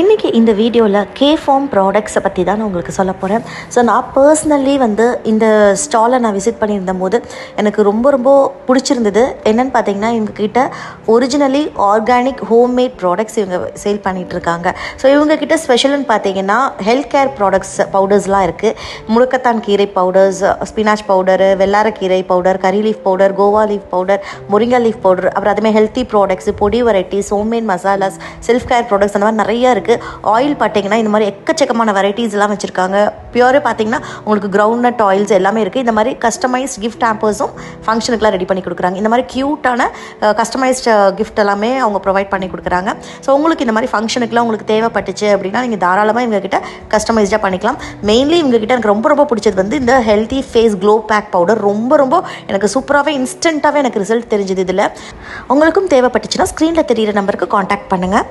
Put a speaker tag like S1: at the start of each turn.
S1: இன்றைக்கி இந்த வீடியோவில் K-Form ப்ராடக்ட்ஸை பற்றி தான் நான் உங்களுக்கு சொல்ல போகிறேன். ஸோ நான் பர்சனலி இந்த ஸ்டாலை நான் விசிட் பண்ணியிருந்த போது எனக்கு ரொம்ப பிடிச்சிருந்தது. என்னென்னு பார்த்தீங்கன்னா, இவங்கக்கிட்ட ஒரிஜினலி ஆர்கானிக் ஹோம்மேட் ப்ராடக்ட்ஸ் இவங்க சேல் பண்ணிகிட்ருக்காங்க. ஸோ இவங்கக்கிட்ட ஸ்பெஷல்னு பார்த்தீங்கன்னா ஹெல்த் கேர் ப்ராடக்ட்ஸ் பவுடர்ஸ்லாம் இருக்குது. முருக்கத்தான் கீரை பவுடர்ஸ், ஸ்பினாச் பவுடரு, வெள்ளாரக்கீரை பவுடர், கறி லீஃப் பவுடர், கோவா லீஃப் பவுடர், முருங்கா லீஃப் பவுடர், அப்புறம் அதுமாதிரி ஹெல்த்தி ப்ராடக்ட்ஸ், பொடி varieties, homemade masalas, self care products, அந்த மாதிரி நிறையா இருக்குது. ஆயில் பார்த்தீங்கன்னா இந்த மாதிரி எக்கச்சக்கமான வெரைட்டிஸ் எல்லாம் வச்சுருக்காங்க. பியூரே பார்த்தீங்கன்னா உங்களுக்கு கிரவுண்ட் நட் ஆயில்ஸ் எல்லாமே இருக்குது. இந்த மாதிரி கஸ்டமைஸ்ட் கிஃப்ட் ஹேம்பர்ஸும் ஃபங்க்ஷனுக்குலாம் ரெடி பண்ணி கொடுக்குறாங்க. இந்த மாதிரி க்யூட்டான கஸ்டமைஸ்டு கிஃப்ட் எல்லாமே அவங்க ப்ரொவைட் பண்ணி கொடுக்குறாங்க. ஸோ உங்களுக்கு இந்த மாதிரி ஃபங்க்ஷனுக்குலாம் உங்களுக்கு தேவைப்பட்டுச்சு அப்படின்னா நீங்கள் தாராளமாக இவங்ககிட்ட கஸ்டமைஸ்டாக பண்ணிக்கலாம். மெயின்லி இவங்ககிட்ட எனக்கு ரொம்ப பிடிச்சது இந்த healthy face glow pack powder. ரொம்ப எனக்கு சூப்பராகவே இன்ஸ்டண்ட்டாகவே எனக்கு ரிசல்ட் தெரிஞ்சது. இதில் உங்களுக்கும் தேவைப்பட்டுச்சுன்னா ஸ்க்ரீனில் தெரியிற நம்பருக்கு காண்டாக்ட் பண்ணுங்கள்.